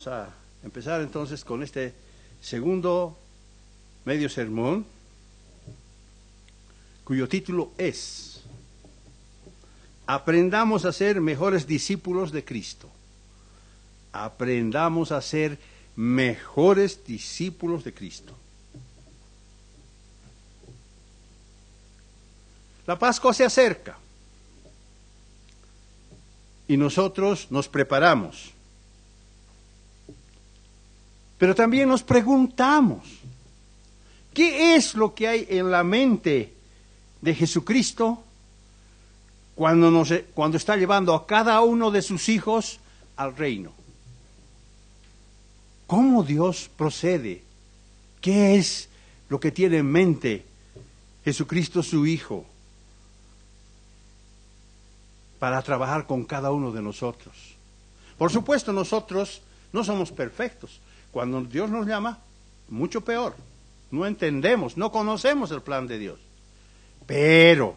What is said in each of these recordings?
Vamos a empezar entonces con este segundo medio sermón, cuyo título es: Aprendamos a ser mejores discípulos de Cristo. Aprendamos a ser mejores discípulos de Cristo. La Pascua se acerca y nosotros nos preparamos. Pero también nos preguntamos, ¿qué es lo que hay en la mente de Jesucristo cuando está llevando a cada uno de sus hijos al reino? ¿Cómo Dios procede? ¿Qué es lo que tiene en mente Jesucristo su Hijo para trabajar con cada uno de nosotros? Por supuesto, nosotros no somos perfectos. Cuando Dios nos llama, mucho peor. No entendemos, no conocemos el plan de Dios. Pero,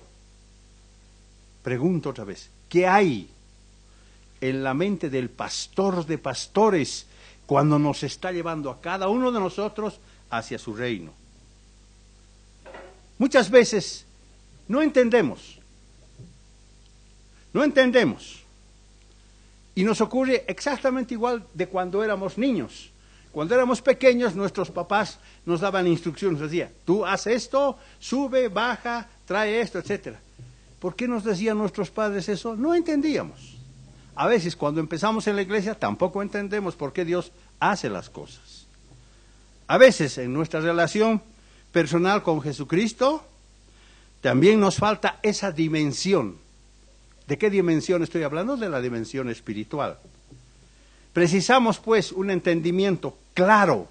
pregunto otra vez, ¿qué hay en la mente del pastor de pastores cuando nos está llevando a cada uno de nosotros hacia su reino? Muchas veces no entendemos. Y nos ocurre exactamente igual de cuando éramos niños. Cuando éramos pequeños, nuestros papás nos daban instrucciones, nos decían, tú haz esto, sube, baja, trae esto, etc. ¿Por qué nos decían nuestros padres eso? No entendíamos. A veces cuando empezamos en la iglesia tampoco entendemos por qué Dios hace las cosas. A veces en nuestra relación personal con Jesucristo también nos falta esa dimensión. ¿De qué dimensión estoy hablando? De la dimensión espiritual. Precisamos pues un entendimiento claro,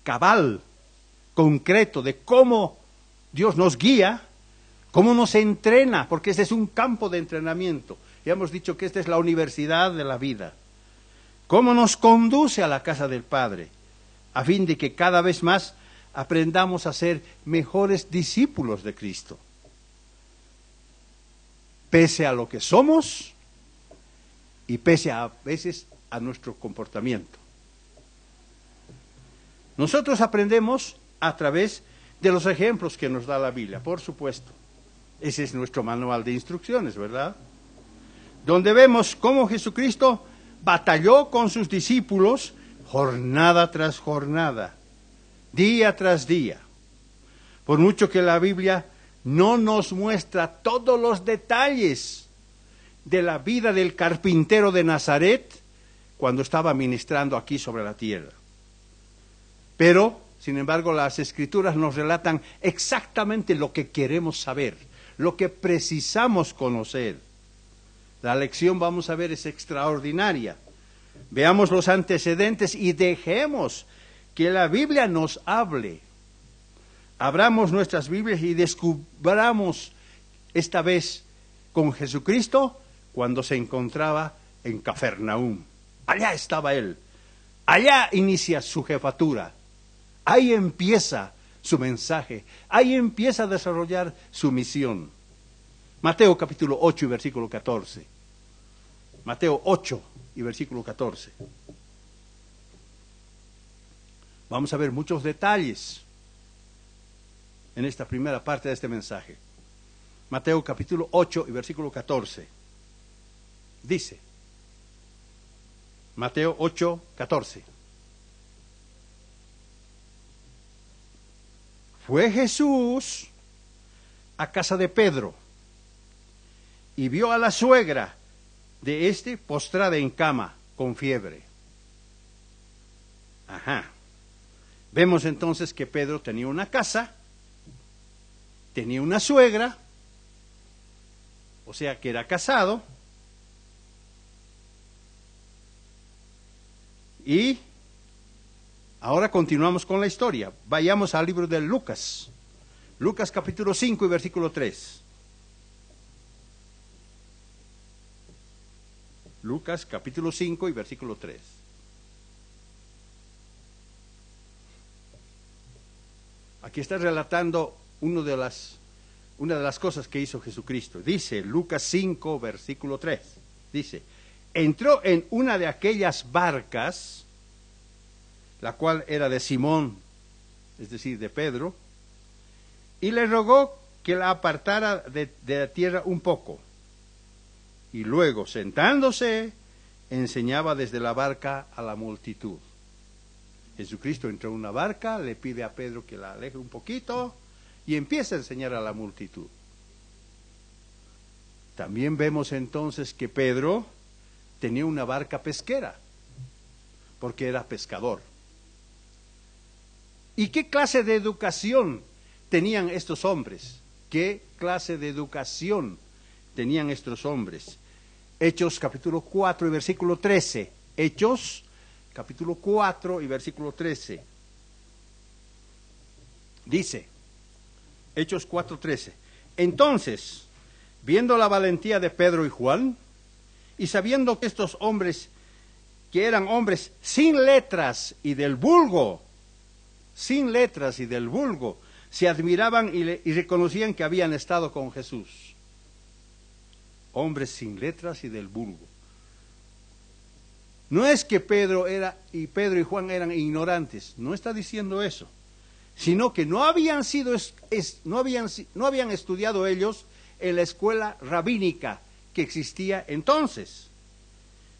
cabal, concreto de cómo Dios nos guía, cómo nos entrena, porque este es un campo de entrenamiento. Ya hemos dicho que esta es la universidad de la vida. Cómo nos conduce a la casa del Padre, a fin de que cada vez más aprendamos a ser mejores discípulos de Cristo. Pese a lo que somos y pese a veces a nuestro comportamiento. Nosotros aprendemos a través de los ejemplos que nos da la Biblia, por supuesto. Ese es nuestro manual de instrucciones, ¿verdad? Donde vemos cómo Jesucristo batalló con sus discípulos jornada tras jornada, día tras día. Por mucho que la Biblia no nos muestra todos los detalles de la vida del carpintero de Nazaret cuando estaba ministrando aquí sobre la tierra. Pero, sin embargo, las Escrituras nos relatan exactamente lo que queremos saber, lo que precisamos conocer. La lección, vamos a ver, es extraordinaria. Veamos los antecedentes y dejemos que la Biblia nos hable. Abramos nuestras Biblias y descubramos esta vez con Jesucristo cuando se encontraba en Cafarnaúm. Allá estaba él, allá inicia su jefatura, ahí empieza su mensaje, ahí empieza a desarrollar su misión. Mateo capítulo 8 y versículo 14. Mateo 8 y versículo 14. Vamos a ver muchos detalles en esta primera parte de este mensaje. Mateo capítulo 8 y versículo 14. Dice, Mateo 8, 14. Fue Jesús a casa de Pedro y vio a la suegra de éste postrada en cama con fiebre. Vemos entonces que Pedro tenía una casa, tenía una suegra, o sea que era casado. Y ahora continuamos con la historia. Vayamos al libro de Lucas. Lucas capítulo 5 y versículo 3. Lucas capítulo 5 y versículo 3. Aquí está relatando una de las cosas que hizo Jesucristo. Dice Lucas 5 versículo 3. Dice, entró en una de aquellas barcas la cual era de Simón, es decir, de Pedro, y le rogó que la apartara de la tierra un poco. Y luego, sentándose, enseñaba desde la barca a la multitud. Jesucristo entró en una barca, le pide a Pedro que la aleje un poquito y empieza a enseñar a la multitud. También vemos entonces que Pedro tenía una barca pesquera, porque era pescador. ¿Y qué clase de educación tenían estos hombres? ¿Qué clase de educación tenían estos hombres? Hechos capítulo 4 y versículo 13. Hechos capítulo 4 y versículo 13. Dice, Hechos 4:13. Entonces, viendo la valentía de Pedro y Juan, y sabiendo que estos hombres, que eran hombres sin letras y del vulgo, se admiraban y reconocían que habían estado con Jesús. Hombres sin letras y del vulgo. No es que Pedro y Juan eran ignorantes, no está diciendo eso, sino que no habían estudiado ellos en la escuela rabínica que existía entonces.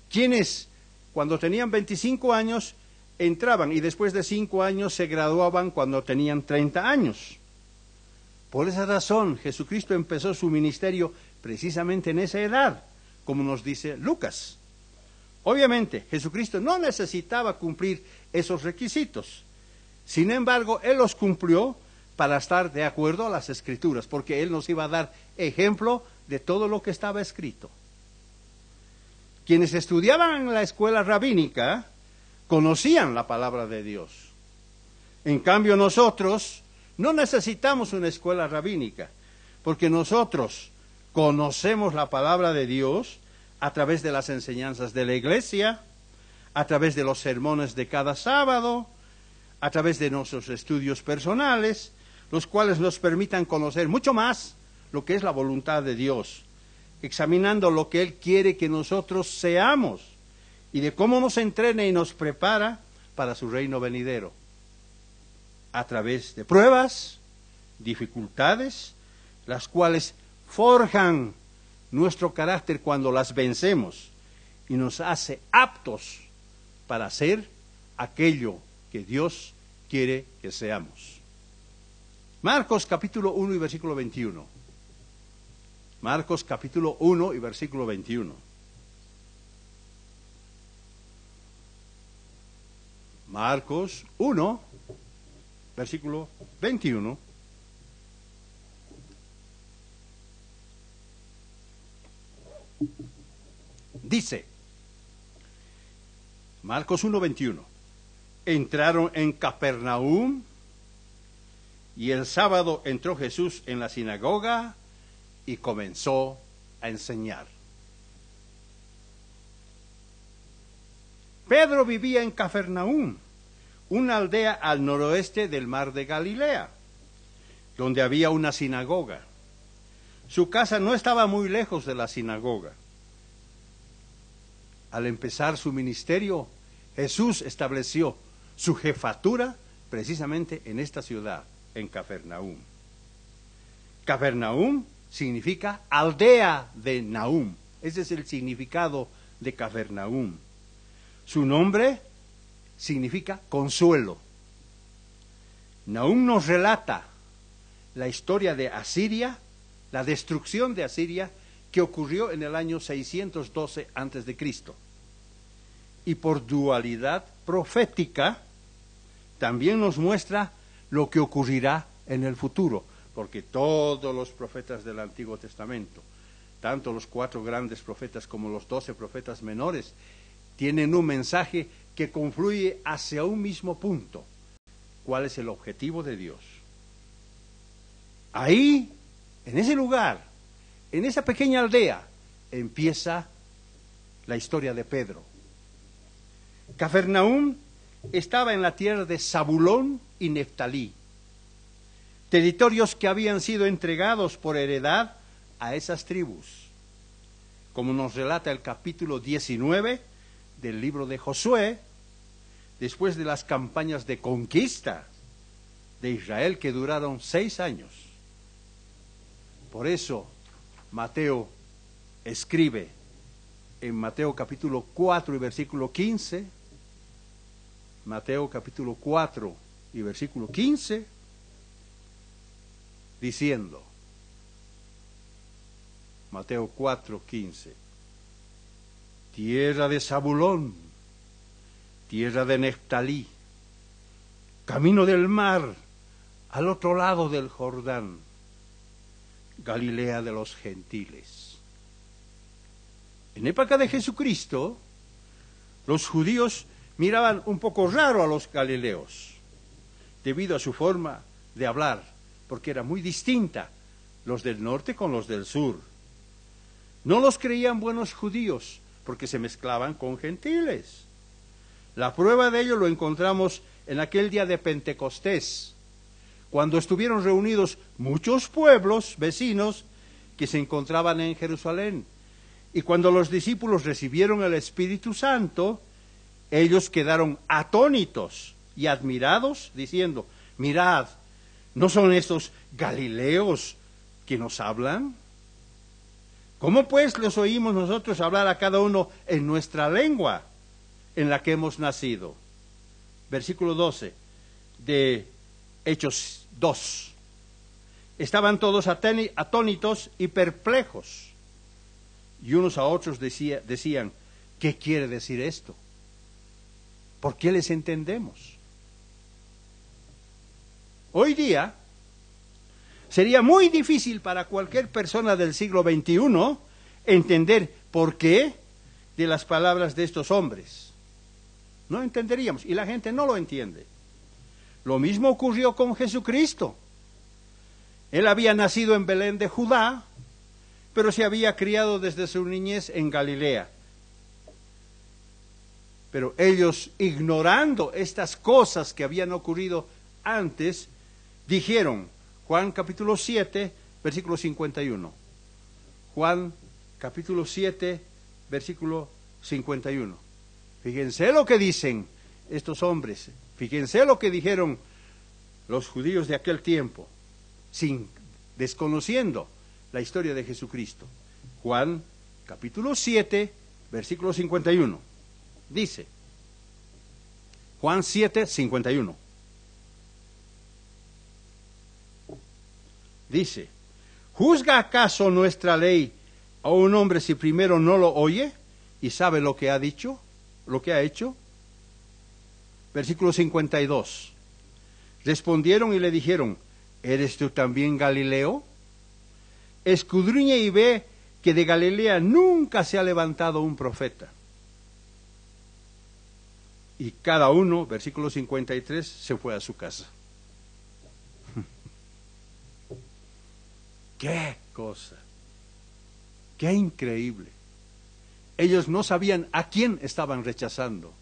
Quienes, cuando tenían 25 años, entraban y después de 5 años se graduaban cuando tenían 30 años. Por esa razón, Jesucristo empezó su ministerio precisamente en esa edad, como nos dice Lucas. Obviamente, Jesucristo no necesitaba cumplir esos requisitos. Sin embargo, Él los cumplió para estar de acuerdo a las Escrituras, porque Él nos iba a dar ejemplo de todo lo que estaba escrito. Quienes estudiaban en la escuela rabínica conocían la palabra de Dios. En cambio, nosotros no necesitamos una escuela rabínica, porque nosotros conocemos la palabra de Dios a través de las enseñanzas de la iglesia, a través de los sermones de cada sábado, a través de nuestros estudios personales, los cuales nos permitan conocer mucho más lo que es la voluntad de Dios, examinando lo que Él quiere que nosotros seamos y de cómo nos entrena y nos prepara para su reino venidero, a través de pruebas, dificultades, las cuales forjan nuestro carácter cuando las vencemos y nos hace aptos para hacer aquello que Dios quiere que seamos. Marcos capítulo 1 y versículo 21. Marcos capítulo 1 y versículo 21. Marcos 1, versículo 21. Dice, Marcos 1:21, entraron en Capernaum y el sábado entró Jesús en la sinagoga y comenzó a enseñar. Pedro vivía en Capernaum, una aldea al noroeste del mar de Galilea, donde había una sinagoga. Su casa no estaba muy lejos de la sinagoga. Al empezar su ministerio, Jesús estableció su jefatura precisamente en esta ciudad, en Capernaum. Capernaum significa aldea de Nahum. Ese es el significado de Capernaum. Su nombre significa consuelo. Nahum nos relata la historia de Asiria, la destrucción de Asiria, que ocurrió en el año 612 a.C. Y por dualidad profética, también nos muestra lo que ocurrirá en el futuro, porque todos los profetas del Antiguo Testamento, tanto los 4 grandes profetas como los 12 profetas menores, tienen un mensaje que confluye hacia un mismo punto. ¿Cuál es el objetivo de Dios? Ahí, en ese lugar, en esa pequeña aldea, empieza la historia de Pedro. Capernaum estaba en la tierra de Zabulón y Neftalí, territorios que habían sido entregados por heredad a esas tribus, como nos relata el capítulo 19 del libro de Josué, después de las campañas de conquista de Israel que duraron 6 años. Por eso Mateo escribe en Mateo capítulo 4 y versículo 15, Mateo capítulo 4 y versículo 15, diciendo, Mateo 4, 15, tierra de Zabulón, tierra de Neftalí, camino del mar, al otro lado del Jordán, Galilea de los gentiles. En época de Jesucristo, los judíos miraban un poco raro a los galileos, debido a su forma de hablar, porque era muy distinta los del norte con los del sur. No los creían buenos judíos, porque se mezclaban con gentiles. La prueba de ello lo encontramos en aquel día de Pentecostés, cuando estuvieron reunidos muchos pueblos vecinos que se encontraban en Jerusalén. Y cuando los discípulos recibieron el Espíritu Santo, ellos quedaron atónitos y admirados, diciendo, mirad, ¿no son estos galileos que nos hablan? ¿Cómo pues los oímos nosotros hablar a cada uno en nuestra lengua en la que hemos nacido? Versículo 12 de Hechos 2. Estaban todos atónitos y perplejos, y unos a otros decían, ¿qué quiere decir esto? ¿Por qué les entendemos? Hoy día sería muy difícil para cualquier persona del siglo XXI entender por qué de las palabras de estos hombres. No entenderíamos, y la gente no lo entiende. Lo mismo ocurrió con Jesucristo. Él había nacido en Belén de Judá, pero se había criado desde su niñez en Galilea. Pero ellos, ignorando estas cosas que habían ocurrido antes, dijeron, Juan capítulo 7, versículo 51. Juan capítulo 7, versículo 51. Fíjense lo que dicen estos hombres, fíjense lo que dijeron los judíos de aquel tiempo, desconociendo la historia de Jesucristo. Juan capítulo 7, versículo 51. Dice, Juan 7, 51. Dice, ¿juzga acaso nuestra ley a un hombre si primero no lo oye y sabe lo que ha dicho, lo que ha hecho? Versículo 52. Respondieron y le dijeron, ¿eres tú también Galileo? Escudriña y ve que de Galilea nunca se ha levantado un profeta. Y cada uno, versículo 53, se fue a su casa. ¡Qué cosa! ¡Qué increíble! Ellos no sabían a quién estaban rechazando.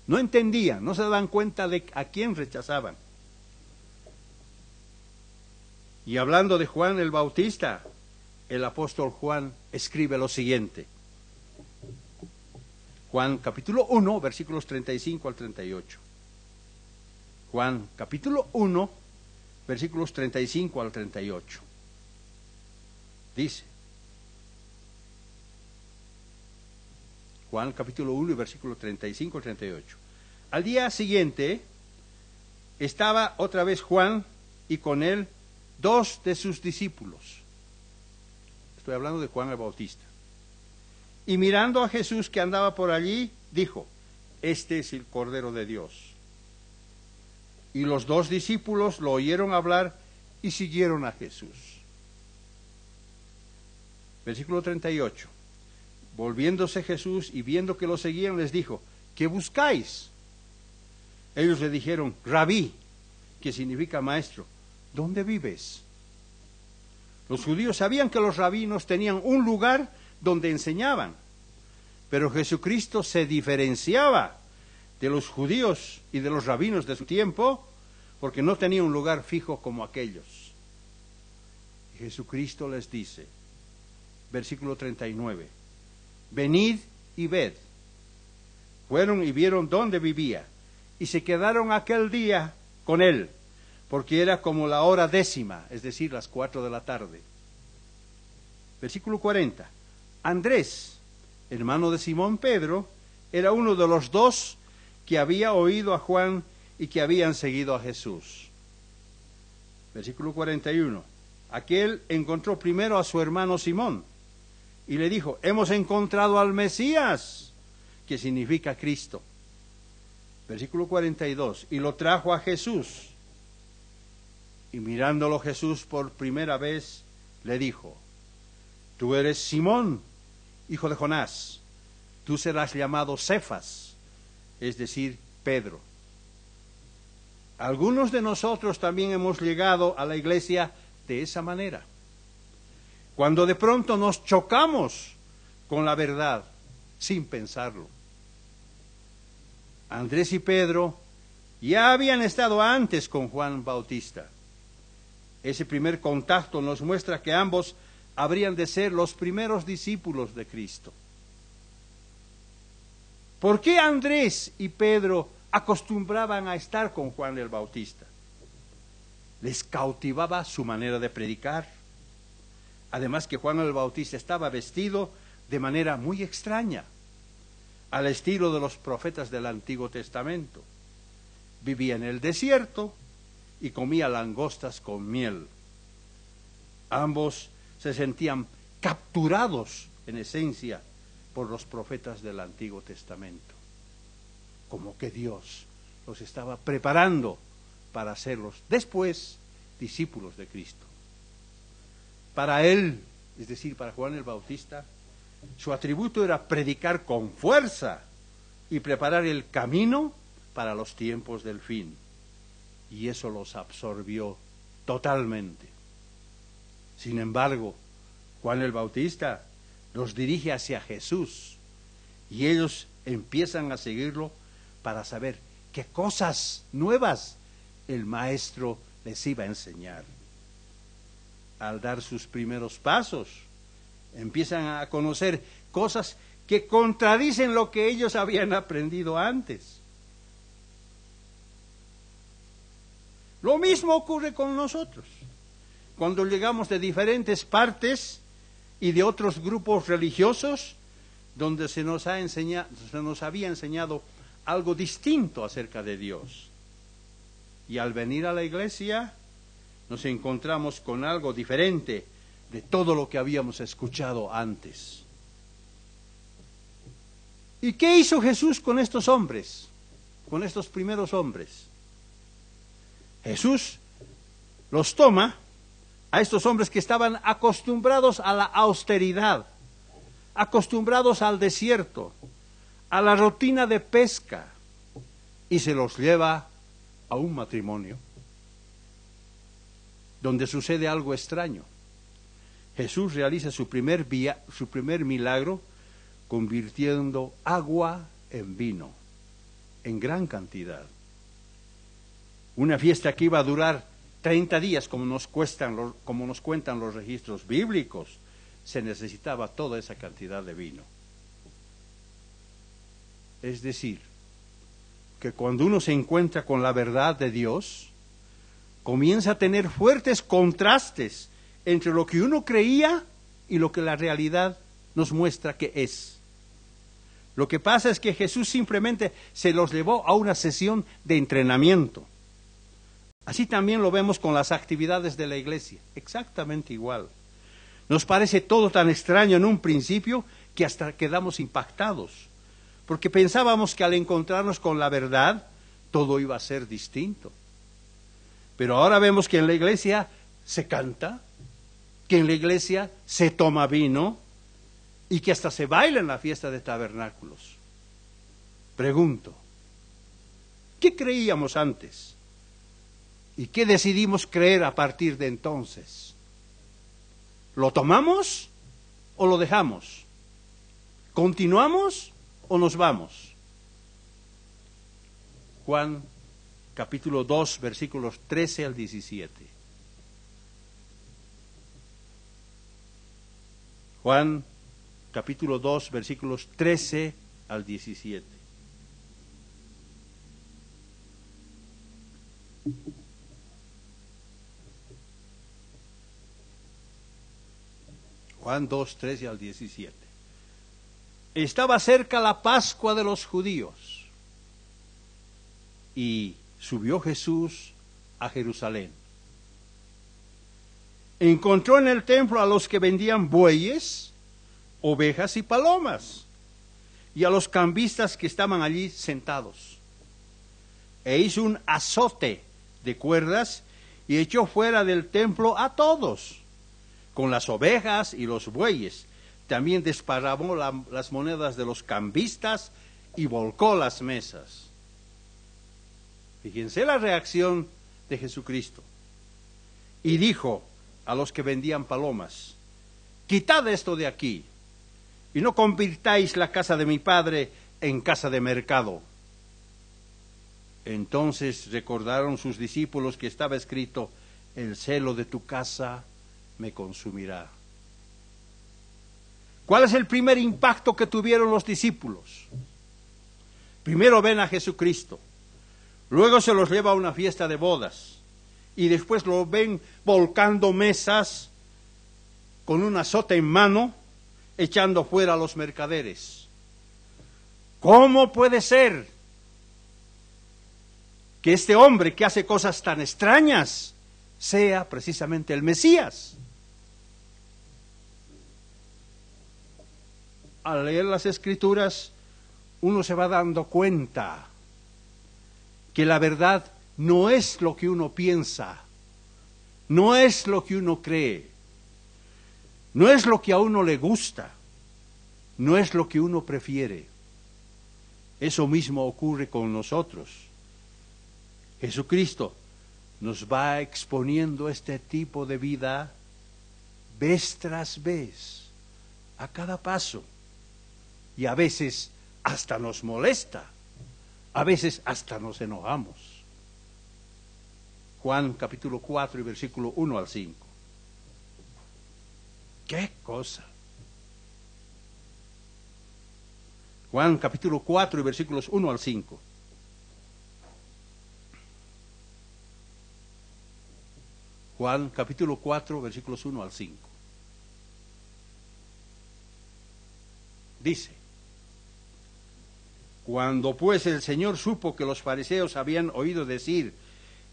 No entendían, no se daban cuenta de a quién rechazaban. Y hablando de Juan el Bautista, el apóstol Juan escribe lo siguiente. Juan capítulo 1, versículos 35 al 38. Juan capítulo 1, versículos 35 al 38. Dice, Juan capítulo 1 y versículo 35 al 38. Al día siguiente estaba otra vez Juan y con él 2 de sus discípulos. Estoy hablando de Juan el Bautista. Y mirando a Jesús que andaba por allí, dijo, este es el Cordero de Dios. Y los 2 discípulos lo oyeron hablar y siguieron a Jesús. Versículo 38. Volviéndose Jesús y viendo que lo seguían, les dijo, ¿qué buscáis? Ellos le dijeron, Rabí, que significa maestro, ¿dónde vives? Los judíos sabían que los rabinos tenían un lugar donde enseñaban, pero Jesucristo se diferenciaba de los judíos y de los rabinos de su tiempo, porque no tenía un lugar fijo como aquellos. Y Jesucristo les dice, versículo 39, venid y ved. Fueron y vieron dónde vivía, y se quedaron aquel día con él, porque era como la hora 10, es decir, las 4 de la tarde. Versículo 40. Andrés, hermano de Simón Pedro, era uno de los 2 que había oído a Juan y que habían seguido a Jesús. Versículo 41. Aquel encontró primero a su hermano Simón y le dijo: hemos encontrado al Mesías, que significa Cristo. Versículo 42. Y lo trajo a Jesús. Y mirándolo Jesús por primera vez, le dijo: tú eres Simón, hijo de Jonás, tú serás llamado Cefas, es decir, Pedro. Algunos de nosotros también hemos llegado a la iglesia de esa manera, cuando de pronto nos chocamos con la verdad, sin pensarlo. Andrés y Pedro ya habían estado antes con Juan Bautista. Ese primer contacto nos muestra que ambos habrían de ser los primeros discípulos de Cristo. ¿Por qué Andrés y Pedro acostumbraban a estar con Juan el Bautista? Les cautivaba su manera de predicar. Además que Juan el Bautista estaba vestido de manera muy extraña, al estilo de los profetas del Antiguo Testamento. Vivía en el desierto y comía langostas con miel. Ambos se sentían capturados, en esencia, por los profetas del Antiguo Testamento. Como que Dios los estaba preparando para hacerlos después discípulos de Cristo. Para él, es decir, para Juan el Bautista, su atributo era predicar con fuerza y preparar el camino para los tiempos del fin. Y eso los absorbió totalmente. Sin embargo, Juan el Bautista los dirige hacia Jesús y ellos empiezan a seguirlo para saber qué cosas nuevas el Maestro les iba a enseñar. Al dar sus primeros pasos, empiezan a conocer cosas que contradicen lo que ellos habían aprendido antes. Lo mismo ocurre con nosotros. Cuando llegamos de diferentes partes y de otros grupos religiosos, donde se nos había enseñado algo distinto acerca de Dios. Y al venir a la iglesia, nos encontramos con algo diferente de todo lo que habíamos escuchado antes. ¿Y qué hizo Jesús con estos hombres? Con estos primeros hombres. Jesús los toma a estos hombres que estaban acostumbrados a la austeridad, acostumbrados al desierto, a la rutina de pesca, y se los lleva a un matrimonio donde sucede algo extraño. Jesús realiza su primer milagro convirtiendo agua en vino, en gran cantidad. Una fiesta que iba a durar 30 días, como nos cuentan los registros bíblicos, se necesitaba toda esa cantidad de vino. Es decir, que cuando uno se encuentra con la verdad de Dios, comienza a tener fuertes contrastes entre lo que uno creía y lo que la realidad nos muestra que es. Lo que pasa es que Jesús simplemente se los llevó a una sesión de entrenamiento. Así también lo vemos con las actividades de la iglesia, exactamente igual. Nos parece todo tan extraño en un principio que hasta quedamos impactados, porque pensábamos que al encontrarnos con la verdad, todo iba a ser distinto. Pero ahora vemos que en la iglesia se canta, que en la iglesia se toma vino y que hasta se baila en la fiesta de tabernáculos. Pregunto, ¿qué creíamos antes? ¿Y qué decidimos creer a partir de entonces? ¿Lo tomamos o lo dejamos? ¿Continuamos o nos vamos? Juan capítulo 2, versículos 13 al 17. Juan capítulo 2, versículos 13 al 17. Juan 2, 13 al 17. Estaba cerca la Pascua de los judíos y subió Jesús a Jerusalén. Encontró en el templo a los que vendían bueyes, ovejas y palomas, y a los cambistas que estaban allí sentados. E hizo un azote de cuerdas y echó fuera del templo a todos, con las ovejas y los bueyes. También desparramó las monedas de los cambistas y volcó las mesas. Fíjense la reacción de Jesucristo. Y dijo a los que vendían palomas: quitad esto de aquí, y no convirtáis la casa de mi padre en casa de mercado. Entonces recordaron sus discípulos que estaba escrito: el celo de tu casa me consumirá. ¿Cuál es el primer impacto que tuvieron los discípulos? Primero ven a Jesucristo, luego se los lleva a una fiesta de bodas, y después lo ven volcando mesas con un azote en mano, echando fuera a los mercaderes. ¿Cómo puede ser que este hombre que hace cosas tan extrañas sea precisamente el Mesías? Al leer las Escrituras, uno se va dando cuenta que la verdad no es lo que uno piensa, no es lo que uno cree, no es lo que a uno le gusta, no es lo que uno prefiere. Eso mismo ocurre con nosotros. Jesucristo nos va exponiendo este tipo de vida vez tras vez, a cada paso. Y a veces hasta nos molesta, a veces hasta nos enojamos. Juan capítulo 4 y versículo 1 al 5. ¡Qué cosa! Juan capítulo 4 y versículos 1 al 5. Juan capítulo 4 versículos 1 al 5. Dice: cuando pues el Señor supo que los fariseos habían oído decir: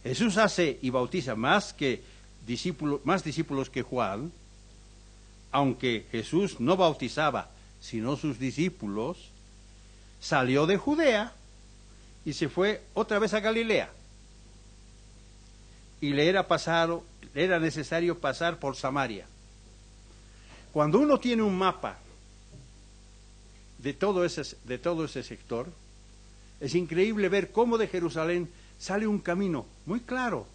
Jesús hace y bautiza más discípulos que Juan, aunque Jesús no bautizaba sino sus discípulos, salió de Judea y se fue otra vez a Galilea. Y le era necesario pasar por Samaria. Cuando uno tiene un mapa de todo ese sector, es increíble ver cómo de Jerusalén sale un camino muy claro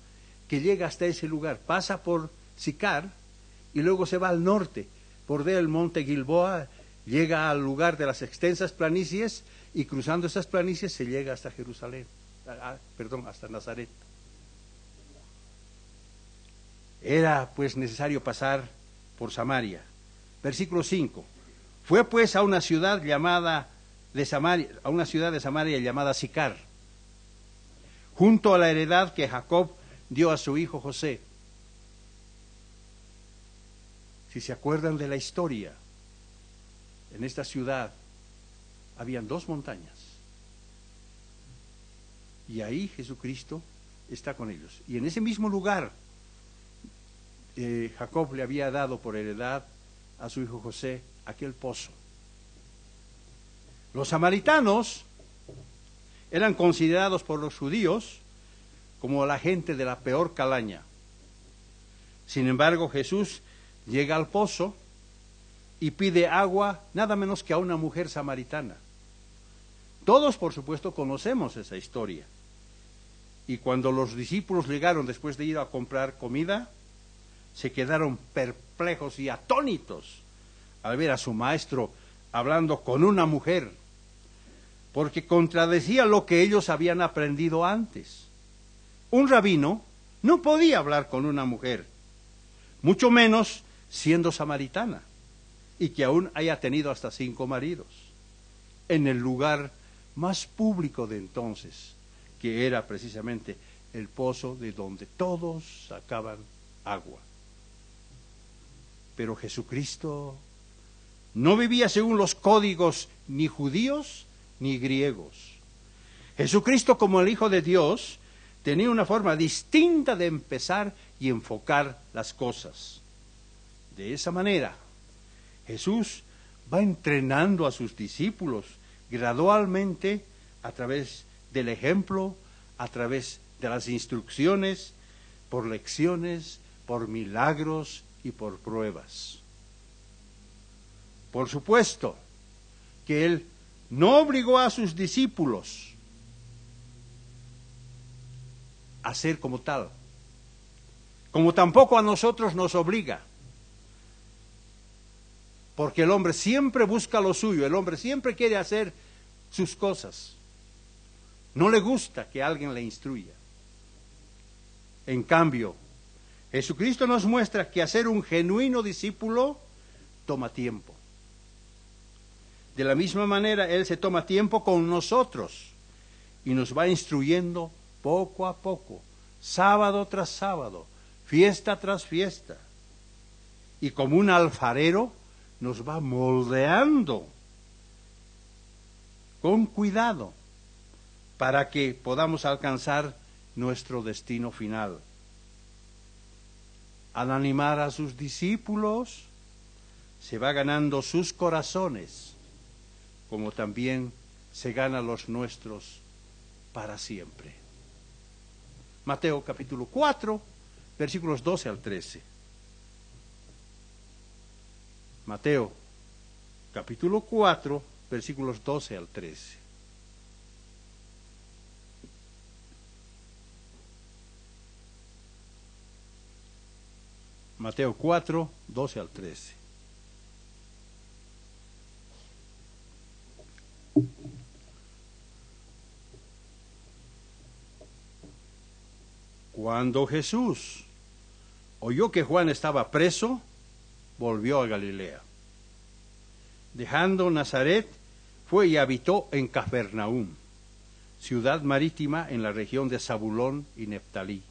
que llega hasta ese lugar, pasa por Sicar y luego se va al norte, bordea el monte Gilboa, llega al lugar de las extensas planicies y cruzando esas planicies se llega hasta Jerusalén, hasta Nazaret. Era pues necesario pasar por Samaria. Versículo 5. Fue pues a una ciudad de Samaria llamada Sicar, junto a la heredad que Jacob dio a su hijo José. Si se acuerdan de la historia, en esta ciudad habían 2 montañas. Y ahí Jesucristo está con ellos. Y en ese mismo lugar, Jacob le había dado por heredad a su hijo José aquel pozo. Los samaritanos eran considerados por los judíos como la gente de la peor calaña. Sin embargo, Jesús llega al pozo y pide agua nada menos que a una mujer samaritana. Todos, por supuesto, conocemos esa historia. Y cuando los discípulos llegaron después de ir a comprar comida, se quedaron perplejos y atónitos al ver a su maestro hablando con una mujer, porque contradecía lo que ellos habían aprendido antes. Un rabino no podía hablar con una mujer, mucho menos siendo samaritana, y que aún haya tenido hasta 5 maridos, en el lugar más público de entonces, que era precisamente el pozo de donde todos sacaban agua. Pero Jesucristo no vivía según los códigos ni judíos ni griegos. Jesucristo, como el Hijo de Dios, tenía una forma distinta de empezar y enfocar las cosas. De esa manera, Jesús va entrenando a sus discípulos gradualmente a través del ejemplo, a través de las instrucciones, por lecciones, por milagros y por pruebas. Por supuesto que Él no obligó a sus discípulos a ser como tal, como tampoco a nosotros nos obliga, porque el hombre siempre busca lo suyo, el hombre siempre quiere hacer sus cosas, no le gusta que alguien le instruya. En cambio, Jesucristo nos muestra que hacer un genuino discípulo toma tiempo. De la misma manera, Él se toma tiempo con nosotros y nos va instruyendo poco a poco, sábado tras sábado, fiesta tras fiesta. Y como un alfarero nos va moldeando con cuidado para que podamos alcanzar nuestro destino final. Al animar a sus discípulos, se va ganando sus corazones, como también se gana los nuestros para siempre. Mateo capítulo 4, versículos 12 al 13. Mateo capítulo 4, versículos 12 al 13. Mateo 4, 12 al 13. Cuando Jesús oyó que Juan estaba preso, volvió a Galilea. Dejando Nazaret, fue y habitó en Cafarnaúm, ciudad marítima en la región de Zabulón y Neftalí.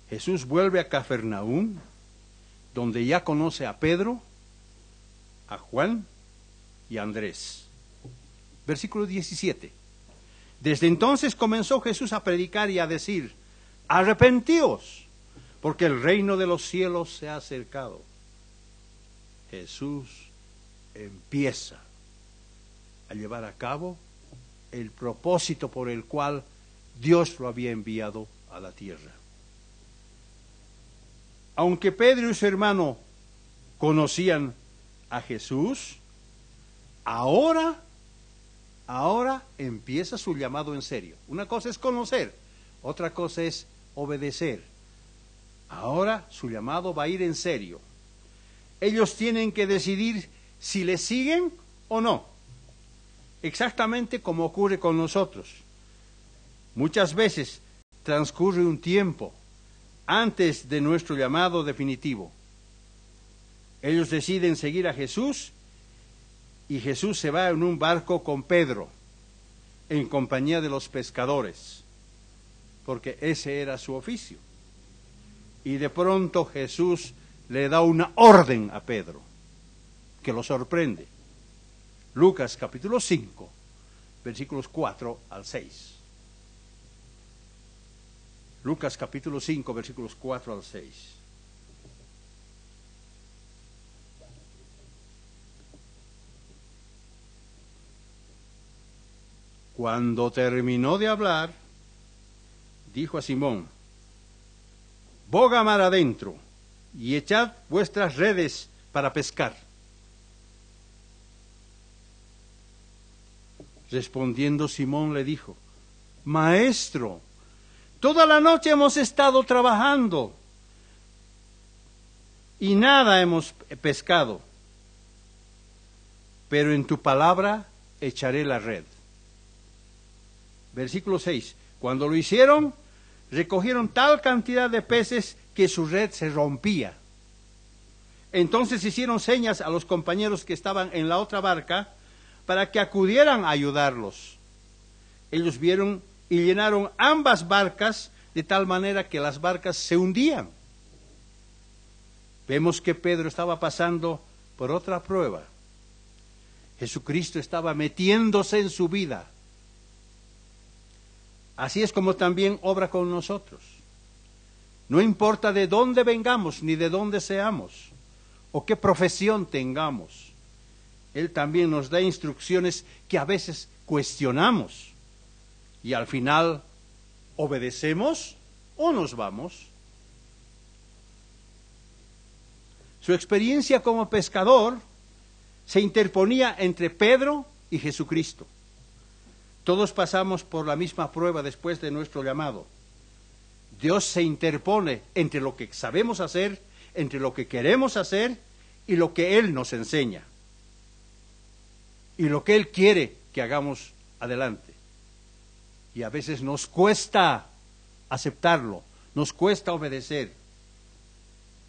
Jesús vuelve a Cafarnaúm, donde ya conoce a Pedro, a Juan y a Andrés. Versículo 17. Desde entonces comenzó Jesús a predicar y a decir: arrepentíos, porque el reino de los cielos se ha acercado. Jesús empieza a llevar a cabo el propósito por el cual Dios lo había enviado a la tierra. Aunque Pedro y su hermano conocían a Jesús, ahora empieza su llamado en serio. Una cosa es conocer, otra cosa es obedecer. Ahora su llamado va a ir en serio. Ellos tienen que decidir si le siguen o no. Exactamente como ocurre con nosotros. Muchas veces transcurre un tiempo antes de nuestro llamado definitivo. Ellos deciden seguir a Jesús y Jesús se va en un barco con Pedro, en compañía de los pescadores, porque ese era su oficio. Y de pronto Jesús le da una orden a Pedro, que lo sorprende. Lucas capítulo 5, versículos 4 al 6. Lucas capítulo 5, versículos 4 al 6. Cuando terminó de hablar, dijo a Simón: boga mar adentro y echad vuestras redes para pescar. Respondiendo Simón le dijo: Maestro, toda la noche hemos estado trabajando y nada hemos pescado, pero en tu palabra echaré la red. Versículo 6. Cuando lo hicieron, recogieron tal cantidad de peces que su red se rompía. Entonces hicieron señas a los compañeros que estaban en la otra barca para que acudieran a ayudarlos. Ellos vieron y llenaron ambas barcas de tal manera que las barcas se hundían. Vemos que Pedro estaba pasando por otra prueba. Jesucristo estaba metiéndose en su vida. Así es como también obra con nosotros. No importa de dónde vengamos ni de dónde seamos o qué profesión tengamos. Él también nos da instrucciones que a veces cuestionamos y al final obedecemos o nos vamos. Su experiencia como pescador se interponía entre Pedro y Jesucristo. Todos pasamos por la misma prueba después de nuestro llamado. Dios se interpone entre lo que sabemos hacer, entre lo que queremos hacer y lo que Él nos enseña. Y lo que Él quiere que hagamos adelante. Y a veces nos cuesta aceptarlo, nos cuesta obedecer.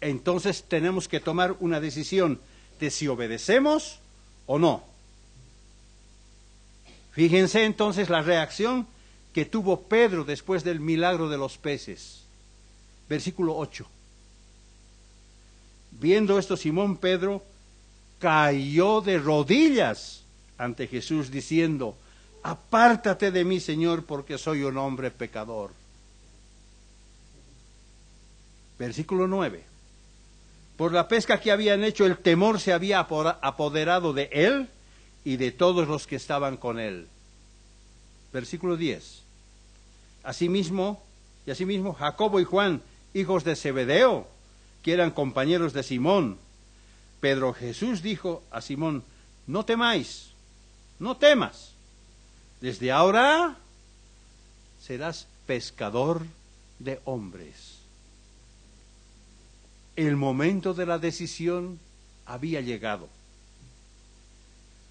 Entonces tenemos que tomar una decisión de si obedecemos o no. Fíjense entonces la reacción que tuvo Pedro después del milagro de los peces. Versículo 8. Viendo esto, Simón Pedro cayó de rodillas ante Jesús diciendo: apártate de mí, Señor, porque soy un hombre pecador. Versículo 9. Por la pesca que habían hecho, el temor se había apoderado de él y de todos los que estaban con él. Versículo 10. Asimismo, Jacobo y Juan, hijos de Zebedeo, que eran compañeros de Simón. Pedro Jesús dijo a Simón: no temáis, no temas. Desde ahora serás pescador de hombres. El momento de la decisión había llegado.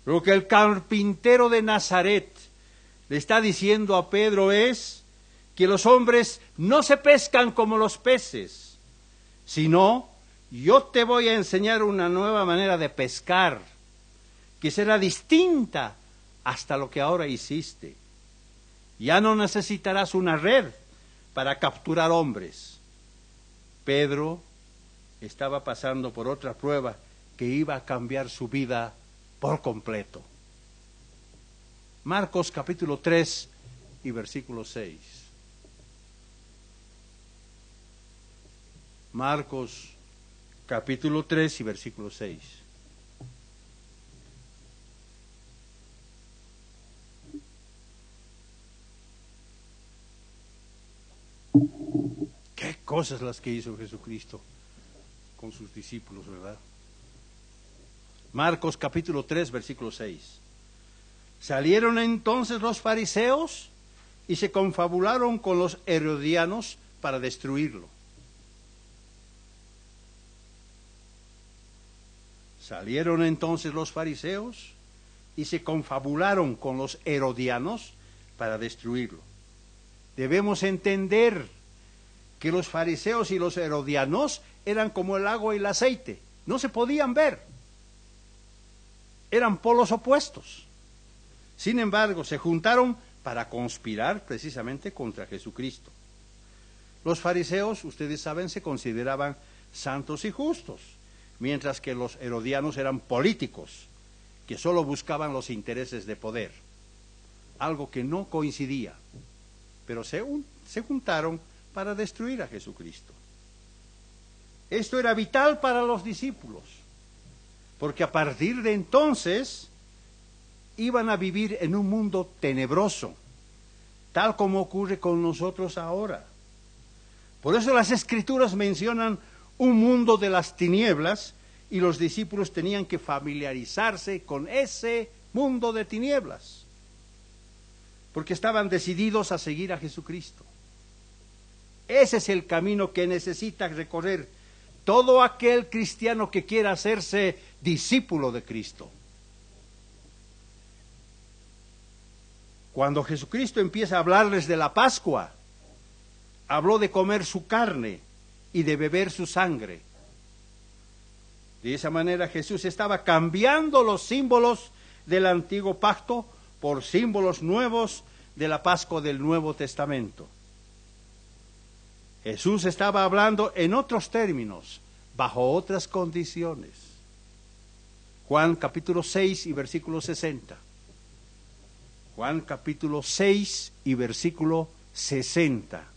Lo que el carpintero de Nazaret le está diciendo a Pedro es que los hombres no se pescan como los peces, sino yo te voy a enseñar una nueva manera de pescar, que será distinta hasta lo que ahora hiciste. Ya no necesitarás una red para capturar hombres. Pedro estaba pasando por otra prueba que iba a cambiar su vida por completo. Marcos capítulo 3 y versículo 6. Marcos capítulo 3 y versículo 6. Qué cosas las que hizo Jesucristo con sus discípulos, ¿verdad? Marcos capítulo 3, versículo 6. Salieron entonces los fariseos y se confabularon con los herodianos para destruirlo. Salieron entonces los fariseos y se confabularon con los herodianos para destruirlo. Debemos entender que los fariseos y los herodianos eran como el agua y el aceite, no se podían ver, eran polos opuestos. Sin embargo, se juntaron para conspirar precisamente contra Jesucristo. Los fariseos, ustedes saben, se consideraban santos y justos, mientras que los herodianos eran políticos, que solo buscaban los intereses de poder, algo que no coincidía, pero se juntaron para destruir a Jesucristo. Esto era vital para los discípulos, porque a partir de entonces iban a vivir en un mundo tenebroso, tal como ocurre con nosotros ahora. Por eso las Escrituras mencionan un mundo de las tinieblas y los discípulos tenían que familiarizarse con ese mundo de tinieblas, porque estaban decididos a seguir a Jesucristo. Ese es el camino que necesita recorrer todo aquel cristiano que quiera hacerse discípulo de Cristo. Cuando Jesucristo empieza a hablarles de la Pascua, habló de comer su carne y de beber su sangre. De esa manera Jesús estaba cambiando los símbolos del antiguo pacto por símbolos nuevos de la Pascua del Nuevo Testamento. Jesús estaba hablando en otros términos, bajo otras condiciones. Juan capítulo 6 y versículo 60. Juan capítulo 6 y versículo 60.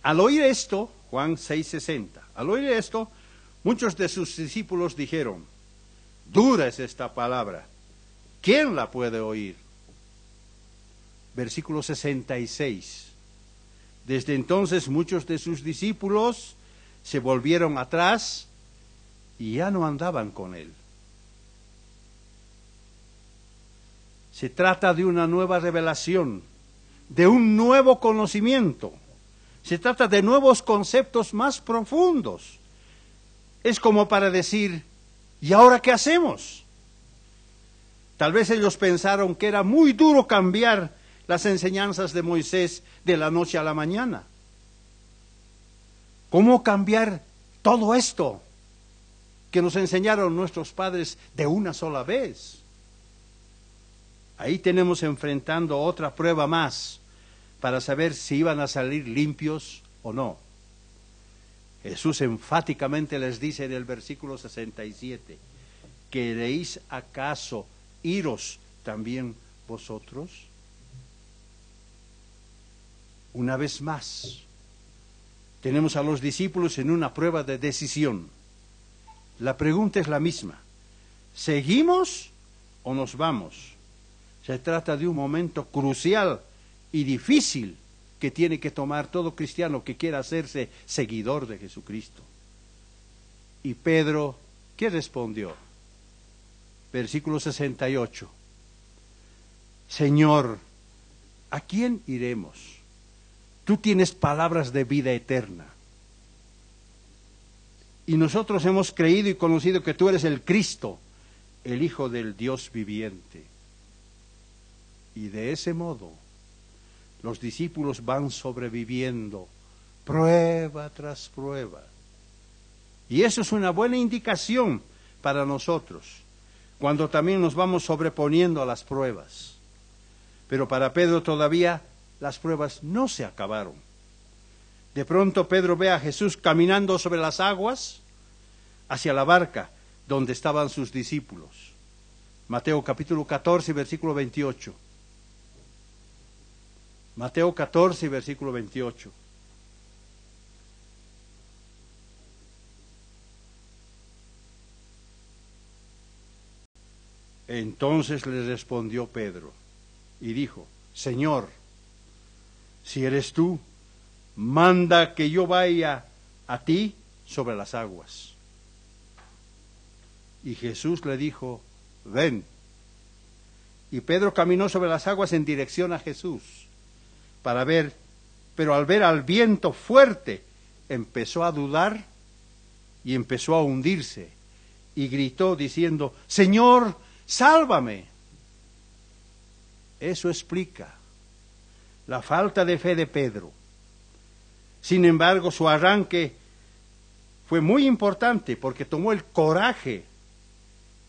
Al oír esto, Juan 6:60, al oír esto, muchos de sus discípulos dijeron: dura es esta palabra, ¿quién la puede oír? Versículo 66. Desde entonces muchos de sus discípulos se volvieron atrás y ya no andaban con él. Se trata de una nueva revelación, de un nuevo conocimiento. Se trata de nuevos conceptos más profundos. Es como para decir, ¿y ahora qué hacemos? Tal vez ellos pensaron que era muy duro cambiar las enseñanzas de Moisés de la noche a la mañana. ¿Cómo cambiar todo esto que nos enseñaron nuestros padres de una sola vez? Ahí tenemos enfrentando otra prueba más para saber si iban a salir limpios o no. Jesús enfáticamente les dice en el versículo 67, ¿queréis acaso iros también vosotros? Una vez más, tenemos a los discípulos en una prueba de decisión. La pregunta es la misma: ¿seguimos o nos vamos? Se trata de un momento crucial y difícil que tiene que tomar todo cristiano que quiera hacerse seguidor de Jesucristo. Y Pedro, ¿qué respondió? Versículo 68. Señor, ¿a quién iremos? Tú tienes palabras de vida eterna. Y nosotros hemos creído y conocido que tú eres el Cristo, el Hijo del Dios viviente. Y de ese modo, los discípulos van sobreviviendo, prueba tras prueba. Y eso es una buena indicación para nosotros, cuando también nos vamos sobreponiendo a las pruebas. Pero para Pedro todavía las pruebas no se acabaron. De pronto Pedro ve a Jesús caminando sobre las aguas hacia la barca donde estaban sus discípulos. Mateo capítulo 14, versículo 28. Mateo 14, versículo 28. Entonces le respondió Pedro y dijo: Señor, si eres tú, manda que yo vaya a ti sobre las aguas. Y Jesús le dijo: ven. Y Pedro caminó sobre las aguas en dirección a Jesús para ver, pero al ver al viento fuerte, empezó a dudar y empezó a hundirse. Y gritó diciendo: Señor, sálvame. Eso explica la falta de fe de Pedro. Sin embargo, su arranque fue muy importante porque tomó el coraje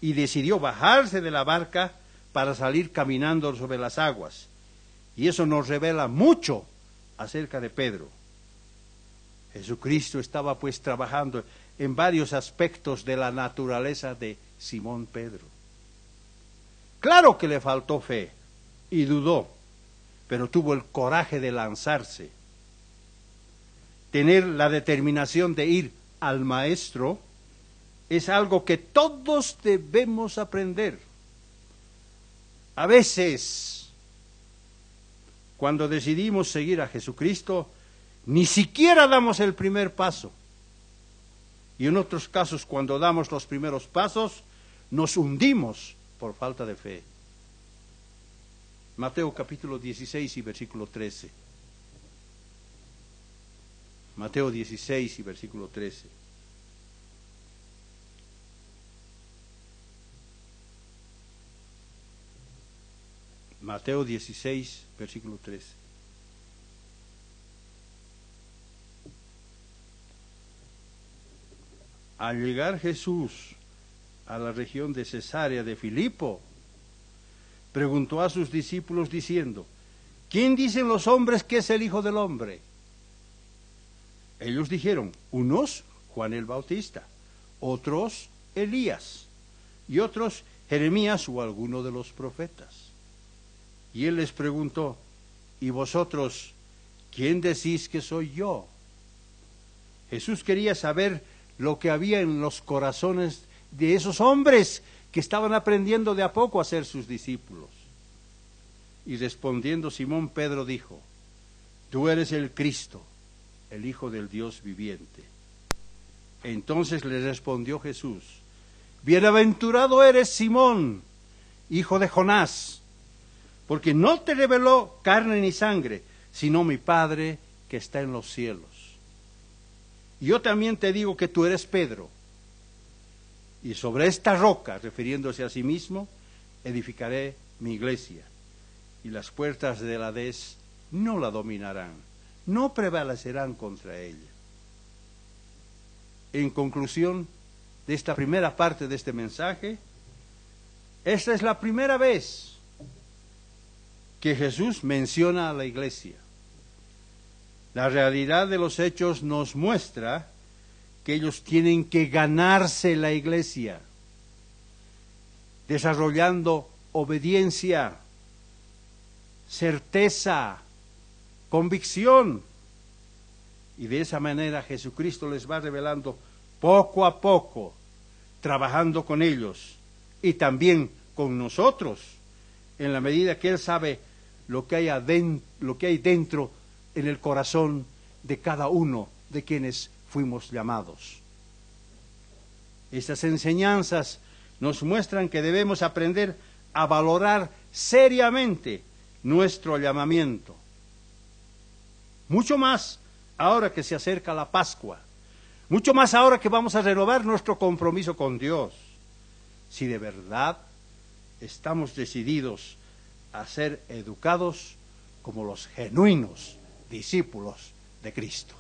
y decidió bajarse de la barca para salir caminando sobre las aguas. Y eso nos revela mucho acerca de Pedro. Jesucristo estaba pues trabajando en varios aspectos de la naturaleza de Simón Pedro. Claro que le faltó fe y dudó, pero tuvo el coraje de lanzarse. Tener la determinación de ir al Maestro es algo que todos debemos aprender. A veces, cuando decidimos seguir a Jesucristo, ni siquiera damos el primer paso. Y en otros casos, cuando damos los primeros pasos, nos hundimos por falta de fe. Mateo capítulo 16 y versículo 13. Mateo 16 y versículo 13. Mateo 16, versículo 13. Al llegar Jesús a la región de Cesarea de Filipo, preguntó a sus discípulos diciendo: ¿quién dicen los hombres que es el Hijo del Hombre? Ellos dijeron: unos, Juan el Bautista, otros, Elías, y otros, Jeremías o alguno de los profetas. Y él les preguntó: ¿y vosotros, quién decís que soy yo? Jesús quería saber lo que había en los corazones de esos hombres que estaban aprendiendo de a poco a ser sus discípulos. Y respondiendo Simón Pedro dijo: tú eres el Cristo, el Hijo del Dios viviente. Entonces le respondió Jesús: bienaventurado eres, Simón, hijo de Jonás, porque no te reveló carne ni sangre, sino mi Padre que está en los cielos. Y yo también te digo que tú eres Pedro, y sobre esta roca, refiriéndose a sí mismo, edificaré mi iglesia, y las puertas del Hades no la dominarán, no prevalecerán contra ella. En conclusión de esta primera parte de este mensaje, esta es la primera vez que Jesús menciona a la iglesia. La realidad de los hechos nos muestra que ellos tienen que ganarse la iglesia, desarrollando obediencia, certeza, convicción. Y de esa manera Jesucristo les va revelando poco a poco, trabajando con ellos y también con nosotros, en la medida que Él sabe lo que hay dentro en el corazón de cada uno de quienes fuimos llamados. Estas enseñanzas nos muestran que debemos aprender a valorar seriamente nuestro llamamiento. Mucho más ahora que se acerca la Pascua, mucho más ahora que vamos a renovar nuestro compromiso con Dios, si de verdad estamos decididos a ser educados como los genuinos discípulos de Cristo.